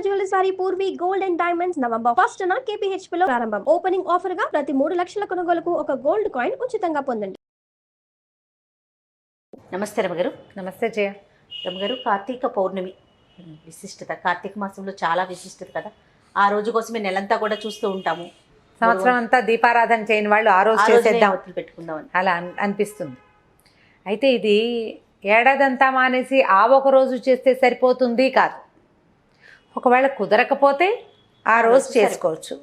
Jewellers వారి Purvi gold and diamonds November 1st KPHP లో ప్రారంభం. ఓపెనింగ్ ఆఫర్ గా ప్రతి 3 లక్షల కొనుగోలుకు ఒక గోల్డ్ కాయిన్ ఉచితంగా పొందండి. నమస్తే రమగారు. నమస్తే జయ. రమగారు, కార్తీక పౌర్ణమి విశిష్టత, కార్తీక మాసంలో చాలా విశిష్టత కదా. ఆ రోజు కోసమే నెలంతా కూడా చూస్తూ ఉంటాము. సంవత్సరం అంతా దీపారాధన చేయని వాళ్ళు ఆ రోజు చేసేద్దాం పెట్టుకుందామని అలా అనిపిస్తుంది. అయితే ఇది ఏడాదంతా మానేసి ఆ ఒక రోజు చేస్తే సరిపోతుంది కాదు. ఒకవేళ కుదరకపోతే ఆ రోజు చేసుకోవచ్చు.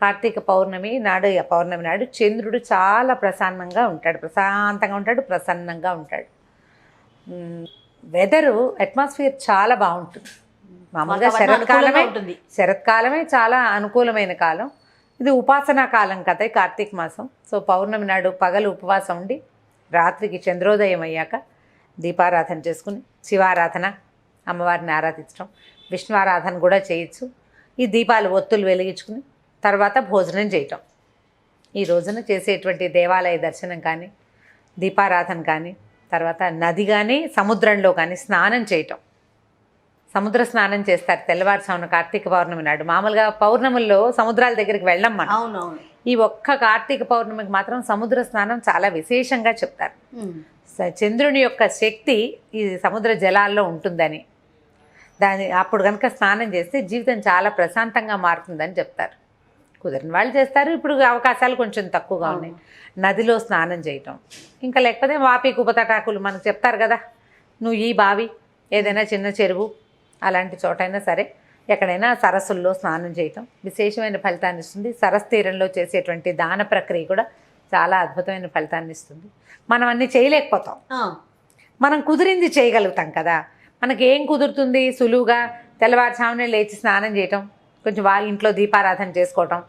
కార్తీక పౌర్ణమి నాడు చంద్రుడు చాలా ప్రశాంతంగా ఉంటాడు, ప్రసన్నంగా ఉంటాడు. వెదరు అట్మాస్ఫియర్ చాలా బాగుంటుంది. మామూలుగా శరత్కాలమే చాలా అనుకూలమైన కాలం. ఇది ఉపాసనా కాలం కదా ఈ కార్తీక మాసం. సో పౌర్ణమి నాడు పగలు ఉపవాసం ఉండి రాత్రికి చంద్రోదయం అయ్యాక దీపారాధన చేసుకుని శివారాధన, అమ్మవారిని ఆరాధించడం, విష్ణు ఆరాధన కూడా చేయొచ్చు. ఈ దీపాలు ఒత్తులు వెలిగించుకుని తర్వాత భోజనం చేయటం. ఈ రోజున చేసేటువంటి దేవాలయ దర్శనం కానీ, దీపారాధన కానీ, తర్వాత నది కానీ సముద్రంలో కానీ స్నానం చేయటం. సముద్ర స్నానం చేస్తారు తెల్లవారుజామున కార్తీక పౌర్ణమి నాడు. మామూలుగా పౌర్ణముల్లో సముద్రాల దగ్గరికి వెళ్ళం మనం. అవునవును. ఈ ఒక్క కార్తీక పౌర్ణమికి మాత్రం సముద్ర స్నానం చాలా విశేషంగా చెప్తారు. చంద్రుని యొక్క శక్తి ఈ సముద్ర జలాల్లో ఉంటుందని, అప్పుడు కనుక స్నానం చేస్తే జీవితం చాలా ప్రశాంతంగా మారుతుందని చెప్తారు. కుదిరిన వాళ్ళు చేస్తారు. ఇప్పుడు అవకాశాలు కొంచెం తక్కువగా ఉన్నాయి. నదిలో స్నానం చేయటం, ఇంకా లేకపోతే వాపి కుపతటాకులు మనకు చెప్తారు కదా, నువ్వు ఈ బావి ఏదైనా చిన్న చెరువు అలాంటి చోటైనా సరే ఎక్కడైనా సరస్సుల్లో స్నానం చేయటం విశేషమైన ఫలితాన్ని ఇస్తుంది. సరస్సు తీరంలో చేసేటువంటి దాన ప్రక్రియ కూడా చాలా అద్భుతమైన ఫలితాన్ని ఇస్తుంది. మనం అన్నీ చేయలేకపోతాం, మనం కుదిరింది చేయగలుగుతాం కదా. మనకి ఏం కుదురుతుంది? సులువుగా తెల్లవారుజామునే లేచి స్నానం చేయటం, కొంచెం ఇంట్లో దీపారాధన చేసుకోవటం.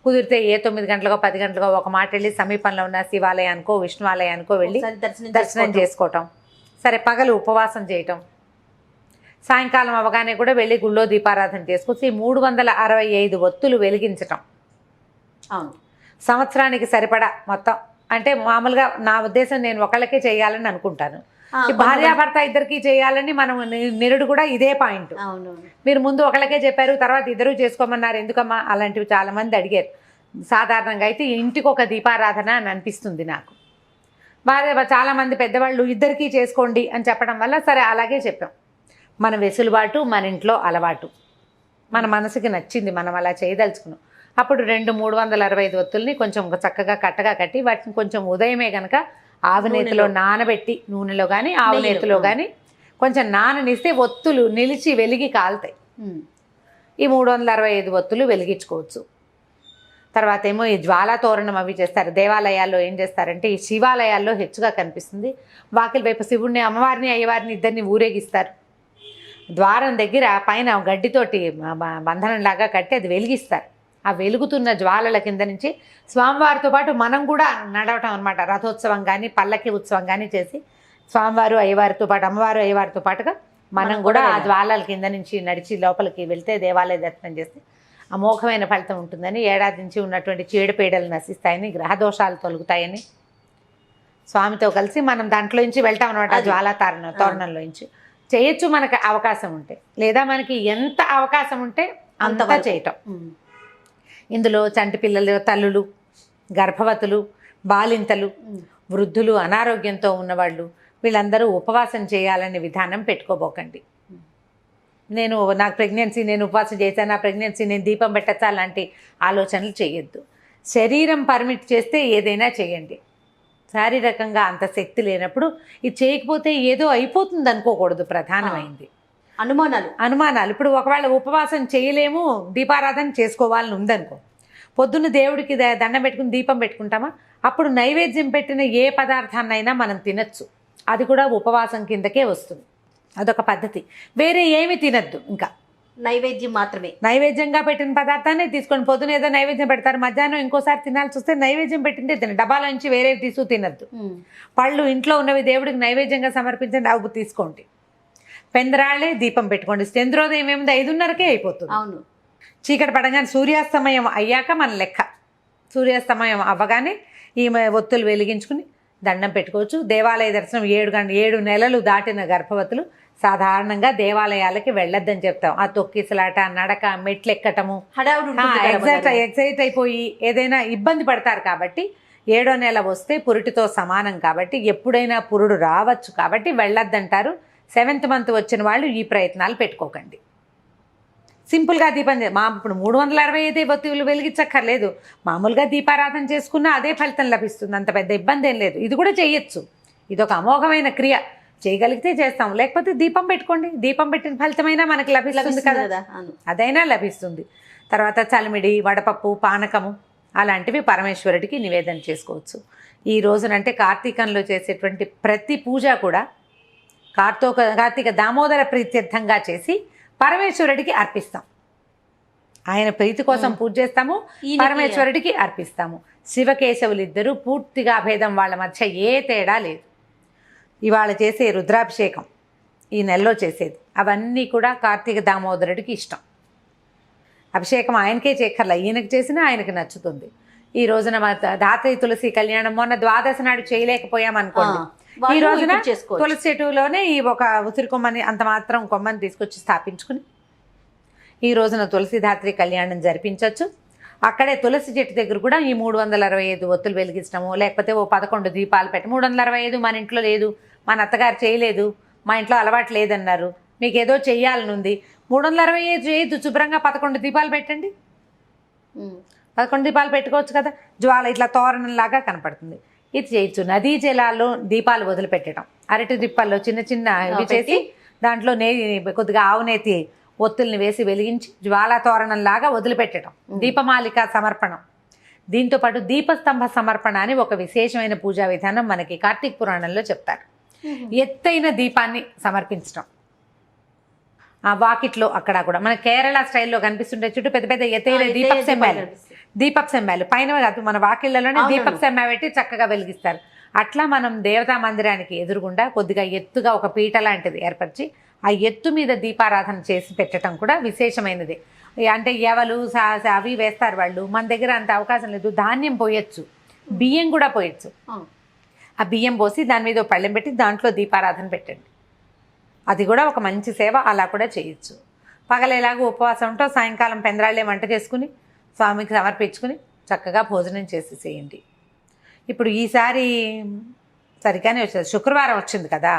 కుదిరితే 9 గంటలకో 10 గంటలకో ఒక మాట వెళ్ళి సమీపంలో ఉన్న శివాలయానికో విష్ణువాలయానికో వెళ్ళి దర్శనం చేసుకోవటం. సరే, పగలు ఉపవాసం చేయటం, సాయంకాలం అవగానే కూడా వెళ్ళి గుళ్ళో దీపారాధన చేసుకొచ్చి 365 ఒత్తులు వెలిగించటం. అవును, సంవత్సరానికి సరిపడా మొత్తం. అంటే మామూలుగా నా ఉద్దేశం నేను ఒకళ్ళకే చేయాలని అనుకుంటాను. భార్యాభర్త ఇద్దరికి చేయాలని మనం నిరుడు కూడా ఇదే పాయింట్. మీరు ముందు ఒకళ్ళకే చెప్పారు, తర్వాత ఇద్దరు చేసుకోమన్నారు, ఎందుకమ్మా? అలాంటివి చాలామంది అడిగారు. సాధారణంగా అయితే ఇంటికి ఒక దీపారాధన అని అనిపిస్తుంది నాకు. చాలామంది పెద్దవాళ్ళు ఇద్దరికీ చేసుకోండి అని చెప్పడం వల్ల సరే అలాగే చెప్పాం. మన వెసులుబాటు, మన ఇంట్లో అలవాటు, మన మనసుకి నచ్చింది, మనం అలా చేయదలుచుకున్నాం. అప్పుడు 365 ఒత్తుల్ని కొంచెం చక్కగా కట్టగా కట్టి వాటిని కొంచెం ఉదయమే కనుక ఆవునేతిలో నానబెట్టి, నూనెలో కానీ ఆవునేతిలో కానీ కొంచెం నాననిస్తే ఒత్తులు నిలిచి వెలిగి కాలుతాయి. ఈ 365 ఒత్తులు వెలిగించుకోవచ్చు. తర్వాత ఏమో ఈ జ్వాలా తోరణం అవి చేస్తారు. దేవాలయాల్లో ఏం చేస్తారంటే, ఈ శివాలయాల్లో హెచ్చుగా కనిపిస్తుంది, వాకిలి వైపు శివుడిని, అమ్మవారిని, అయ్యవారిని ఇద్దరిని ఊరేగిస్తారు. ద్వారం దగ్గర పైన గడ్డితోటి బంధనంలాగా కట్టి అది వెలిగిస్తారు. ఆ వెలుగుతున్న జ్వాలల కింద నుంచి స్వామివారితో పాటు మనం కూడా నడవటం అనమాట. రథోత్సవం కానీ పల్లకి ఉత్సవం కానీ చేసి స్వామివారు అయ్యవారితో పాటు, అమ్మవారు అయ్యవారితో పాటుగా మనం కూడా ఆ జ్వాలల కింద నుంచి నడిచి లోపలికి వెళ్తే దేవాలయ దర్శనం చేస్తే అమోఘమైన ఫలితం ఉంటుందని, ఏడాది నుంచి ఉన్నటువంటి చీడపీడలు నశిస్తాయని, గ్రహదోషాలు తొలుగుతాయని స్వామితో కలిసి మనం దాంట్లో నుంచి వెళ్తాం అనమాట. జ్వాలా తోరణంలో నుంచి చేయొచ్చు మనకు అవకాశం ఉంటే, లేదా మనకి ఎంత అవకాశం ఉంటే అంతగా చేయటం. ఇందులో చంటి పిల్లలు, తల్లులు, గర్భవతులు, బాలింతలు, వృద్ధులు, అనారోగ్యంతో ఉన్నవాళ్ళు వీళ్ళందరూ ఉపవాసం చేయాలనే విధానం పెట్టుకోబోకండి. నాకు ప్రెగ్నెన్సీ, నేను ఉపవాసం చేశాను, నా ప్రెగ్నెన్సీ నేను దీపం పెట్టచ్చా, అలాంటి ఆలోచనలు చేయొద్దు. శరీరం పర్మిట్ చేస్తే ఏదైనా చేయండి. శారీరకంగా అంత శక్తి లేనప్పుడు ఇది చేయకపోతే ఏదో అయిపోతుంది అనుకోకూడదు. ప్రధానమైంది అనుమానాలు. ఇప్పుడు ఒకవేళ ఉపవాసం చేయలేము, దీపారాధన చేసుకోవాలని ఉందనుకో, పొద్దున్న దేవుడికి దండం పెట్టుకుని దీపం పెట్టుకుంటామా, అప్పుడు నైవేద్యం పెట్టిన ఏ పదార్థాన్నైనా మనం తినచ్చు. అది కూడా ఉపవాసం కిందకే వస్తుంది. అదొక పద్ధతి. వేరే ఏమి తినద్దు, ఇంకా నైవేద్యం మాత్రమే. నైవేద్యంగా పెట్టిన పదార్థాన్ని తీసుకొని పొద్దున ఏదో నైవేద్యం పెడతారు, మధ్యాహ్నం ఇంకోసారి తినాల్సి వస్తే నైవేద్యం పెట్టిందే తిన, డబ్బాల నుంచి వేరే తీసుకు తినద్దు. పళ్ళు ఇంట్లో ఉన్నవి దేవుడికి నైవేద్యంగా సమర్పించండి, అవి తీసుకోండి. పెందరాళ్ళే దీపం పెట్టుకోండి. చంద్రోదయం ఏముంది, 5:30కే అయిపోతుంది. అవును, చీకటి పడగానే సూర్యాస్తమయం అయ్యాక మన లెక్క. సూర్యాస్తమయం అవ్వగానే ఈ ఒత్తులు వెలిగించుకుని దండం పెట్టుకోవచ్చు. దేవాలయ దర్శనం 7 నెలలు దాటిన గర్భవతులు సాధారణంగా దేవాలయాలకి వెళ్ళొద్దని చెప్తాం. ఆ తొక్కిసలాట, నడక, మెట్లు ఎక్కటము, ఎగ్జైట్ అయిపోయి ఏదైనా ఇబ్బంది పడతారు. కాబట్టి 7వ నెల వస్తే పురుటితో సమానం కాబట్టి ఎప్పుడైనా పురుడు రావచ్చు కాబట్టి వెళ్ళొద్దంటారు. 7th మంత్ వచ్చిన వాళ్ళు ఈ ప్రయత్నాలు పెట్టుకోకండి. సింపుల్గా దీపం ఇప్పుడు 365 ఒత్తులు వెలిగించక్కర్లేదు. మామూలుగా దీపారాధన చేసుకున్నా అదే ఫలితం లభిస్తుంది. అంత పెద్ద ఇబ్బంది ఏం లేదు. ఇది కూడా చేయొచ్చు. ఇది ఒక అమోఘమైన క్రియ. చేయగలిగితే చేస్తాం, లేకపోతే దీపం పెట్టుకోండి. దీపం పెట్టిన ఫలితమైనా మనకు లభిస్తుంది కదా, అదైనా లభిస్తుంది. తర్వాత చలిమిడి, వడపప్పు, పానకము అలాంటివి పరమేశ్వరుడికి నివేదన చేసుకోవచ్చు. ఈ రోజునంటే కార్తీకంలో చేసేటువంటి ప్రతి పూజ కూడా కార్తీక దామోదర ప్రీత్యర్థంగా చేసి పరమేశ్వరుడికి అర్పిస్తాం. ఆయన ప్రీతి కోసం పూజ చేస్తాము, పరమేశ్వరుడికి అర్పిస్తాము. శివకేశవులిద్దరూ పూర్తిగా భేదం, వాళ్ళ మధ్య ఏ తేడా లేదు. ఇవాళ చేసే రుద్రాభిషేకం, ఈ నెలలో చేసేది, అవన్నీ కూడా కార్తీక దామోదరుడికి ఇష్టం. అభిషేకం ఆయనకే చేయక్కర్లా, ఈయనకి చేసినా ఆయనకి నచ్చుతుంది. ఈ రోజున ధాత్రి తులసి కళ్యాణం మొన్న ద్వాదశి నాడు చేయలేకపోయామనుకోండి, ఈ రోజున తులసి చెట్టులోనే ఈ ఒక ఉసిరి కొమ్మని అంత మాత్రం కొమ్మని తీసుకొచ్చి స్థాపించుకుని ఈ రోజున తులసి ధాత్రి కళ్యాణం జరిపించవచ్చు. అక్కడే తులసి చెట్టు దగ్గర కూడా ఈ 365 ఒత్తులు వెలిగించడము, లేకపోతే ఓ 11 దీపాలు పెట్టి 365 మన ఇంట్లో లేదు, మన అత్తగారు చేయలేదు, మా ఇంట్లో అలవాటు లేదన్నారు, మీకు ఏదో చెయ్యాలని ఉంది, 365 చేయొద్దు, శుభ్రంగా 11 దీపాలు పెట్టండి. 11 దీపాలు పెట్టుకోవచ్చు కదా. జ్వాల ఇట్లా తోరణంలాగా కనపడుతుంది. ఇది చేయొచ్చు. నదీ జలాల్లో దీపాలు వదిలిపెట్టడం, అరటి దీపాల్లో చిన్న చిన్న ఇవి చేసి దాంట్లో కొద్దిగా ఆవునేతి ఒత్తుల్ని వేసి వెలిగించి జ్వాలా తోరణంలాగా వదిలిపెట్టడం, దీపమాలిక సమర్పణం. దీంతోపాటు దీపస్తంభ సమర్పణ అని ఒక విశేషమైన పూజా విధానం మనకి కార్తీక పురాణంలో చెప్తారు. ఎత్తైన దీపాన్ని సమర్పించడం, ఆ వాకిట్లో అక్కడ కూడా మన కేరళ స్టైల్లో కనిపిస్తుంటే చుట్టూ పెద్ద పెద్ద ఎత్తైన దీపపు సెమ్మాలు పైన కాదు, మన వాకిళ్లలోనే దీపపు సెమ్మ పెట్టి చక్కగా వెలిగిస్తారు. అట్లా మనం దేవతా మందిరానికి ఎదురుగుండా కొద్దిగా ఎత్తుగా ఒక పీట లాంటిది ఏర్పరిచి ఆ ఎత్తు మీద దీపారాధన చేసి పెట్టడం కూడా విశేషమైనది. అంటే ఎవలు అవి వేస్తారు వాళ్ళు, మన దగ్గర అంత అవకాశం లేదు. ధాన్యం పోయొచ్చు, బియ్యం కూడా పోయొచ్చు. ఆ బియ్యం పోసి దాని మీద పళ్ళెం పెట్టి దాంట్లో దీపారాధన పెట్టండి. అది కూడా ఒక మంచి సేవ, అలా కూడా చేయొచ్చు. పగలేలాగా ఉపవాసం ఉంటో సాయంకాలం పెందరాళ్ళే వంట చేసుకుని స్వామికి సమర్పించుకుని చక్కగా భోజనం చేసేసేయండి. ఇప్పుడు ఈసారి సరిగానే వచ్చేది, శుక్రవారం వచ్చింది కదా,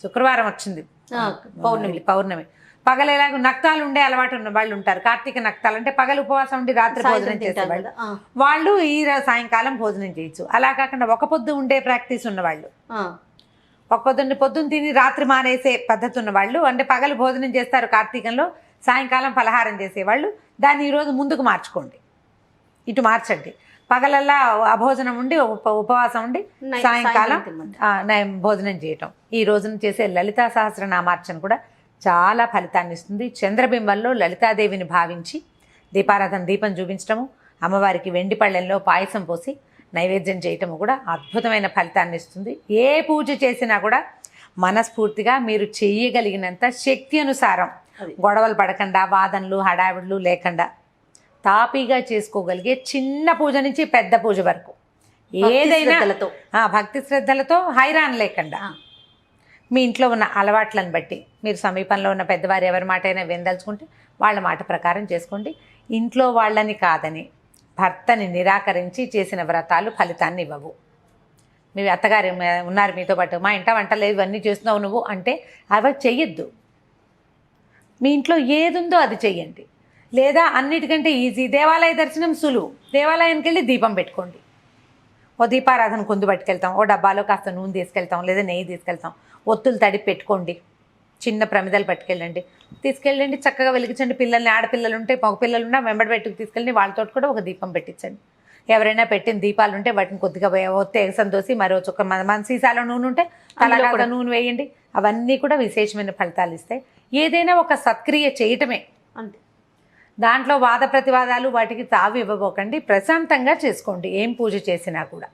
శుక్రవారం వచ్చింది పౌర్ణమి. పగలేలాగా నక్తాలు ఉండే అలవాటు ఉన్న వాళ్ళు ఉంటారు. కార్తీక నక్తాలు అంటే పగలు ఉపవాసం ఉండి రాత్రి భోజనం చేసేవాళ్ళు, వాళ్ళు ఈ సాయంకాలం భోజనం చేయొచ్చు. అలా కాకుండా ఒక పొద్దు ఉండే ప్రాక్టీస్ ఉన్నవాళ్ళు, ఒక పొద్దున్న తిని రాత్రి మానేసే పద్ధతి ఉన్నవాళ్ళు, అంటే పగలు భోజనం చేస్తారు కార్తీకంలో, సాయంకాలం పలహారం చేసేవాళ్ళు, దాన్ని ఈరోజు ముందుకు మార్చుకోండి, ఇటు మార్చండి. పగలల్లా అభోజనం ఉండి ఉపవాసం ఉండి సాయంకాలం భోజనం చేయటం. ఈ రోజున చేసే లలితా సహస్రనామార్చన కూడా చాలా ఫలితాన్ని ఇస్తుంది. చంద్రబింబంలో లలితాదేవిని భావించి దీపారాధన దీపం చూపించడము, అమ్మవారికి వెండి పళ్ళెంలో పాయసం పోసి నైవేద్యం చేయటము కూడా అద్భుతమైన ఫలితాన్ని ఇస్తుంది. ఏ పూజ చేసినా కూడా మనస్ఫూర్తిగా మీరు చేయగలిగినంత శక్తి అనుసారం, గొడవలు పడకుండా, వాదనలు హడావిడులు లేకుండా తాపీగా చేసుకోగలిగే చిన్న పూజ నుంచి పెద్ద పూజ వరకు ఏదైనా భక్తి శ్రద్ధలతో హైరాన్ లేకుండా మీ ఇంట్లో ఉన్న అలవాట్లను బట్టి మీరు సమీపంలో ఉన్న పెద్దవారు ఎవరి మాట అయినా వినదలుచుకుంటే వాళ్ళ మాట ప్రకారం చేసుకోండి. ఇంట్లో వాళ్ళని కాదని భర్తని నిరాకరించి చేసిన వ్రతాలు ఫలితాన్ని ఇవ్వవు. మీ అత్తగారు ఉన్నారు మీతో పాటు, మా ఇంట వంట లేదు ఇవన్నీ చేస్తున్నావు నువ్వు అంటే అవి చెయ్యొద్దు. మీ ఇంట్లో ఏది ఉందో అది చెయ్యండి. లేదా అన్నిటికంటే ఈజీ, దేవాలయ దర్శనం సులువు, దేవాలయానికి వెళ్ళి దీపం పెట్టుకోండి. ఓ దీపారాధన కుందు పట్టుకెళ్తాం, ఓ డబ్బాలో కాస్త నూనె తీసుకెళ్తాం, లేదా నెయ్యి తీసుకెళ్తాం, ఒత్తులు తడిపి పెట్టుకోండి, చిన్న ప్రమిదలు పట్టుకెళ్ళండి, తీసుకెళ్ళండి, చక్కగా వెలిగించండి. పిల్లల్ని, ఆడపిల్లలు ఉంటే మగపిల్లలున్నా వెంబడి పెట్టుకు తీసుకెళ్ళి వాళ్ళతో కూడా ఒక దీపం పెట్టించండి. ఎవరైనా పెట్టిన దీపాలు ఉంటే వాటిని కొద్దిగా ఒత్తి ఎగసం దోసి మరో చుక్క మన సీసాలో నూనె ఉంటే తలగా నూనె వేయండి. అవన్నీ కూడా విశేషమైన ఫలితాలు ఇస్తాయి. ఏదైనా ఒక సత్క్రియ చేయటమే అంతే. దాంట్లో వాద ప్రతివాదాలు వాటికి తావు ఇవ్వబోకండి. ప్రశాంతంగా చేసుకోండి. ఏం పూజ చేసినా కూడా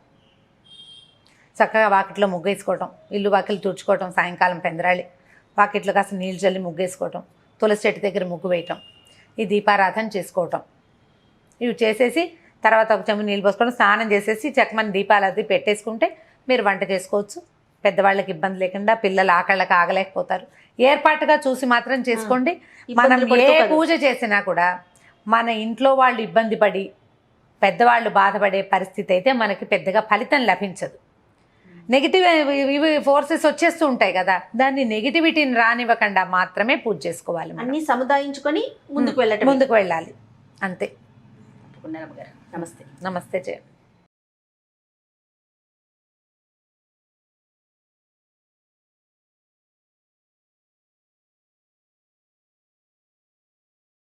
చక్కగా వాకిట్లో ముగ్గేసుకోవటం, ఇల్లు వాకిలు తుడుచుకోవటం, సాయంకాలం పెందరాళి వాకిట్లో కాస్త నీళ్ళు చల్లి ముగ్గేసుకోవటం, తులసి చెట్టు దగ్గర ముగ్గు వేయటం, ఈ దీపారాధన చేసుకోవటం, ఇవి చేసేసి తర్వాత ఒక చెంబు నీళ్ళు పోసుకోవడం, స్నానం చేసేసి చక్కమని దీపాలు అది పెట్టేసుకుంటే మీరు వంట చేసుకోవచ్చు. పెద్దవాళ్ళకి ఇబ్బంది లేకుండా, పిల్లలు ఆకళ్ళకి ఆగలేకపోతారు. ఏర్పాటుగా చూసి మాత్రం చేసుకోండి. మనం ఇబ్బందులు ఏ పడుతూ కదా. పూజ చేసినా కూడా మన ఇంట్లో వాళ్ళు ఇబ్బంది పడి పెద్దవాళ్ళు బాధపడే పరిస్థితి అయితే మనకి పెద్దగా ఫలితం లభించదు. నెగిటివ్ ఇవి ఫోర్సెస్ వచ్చేస్తూ ఉంటాయి కదా, దాన్ని నెగిటివిటీని రానివ్వకుండా మాత్రమే పూజ చేసుకోవాలి. అన్ని సముదాయించుకొని ముందుకు ముందుకు వెళ్ళాలి అంతే. నమస్తే. నమస్తే జయ.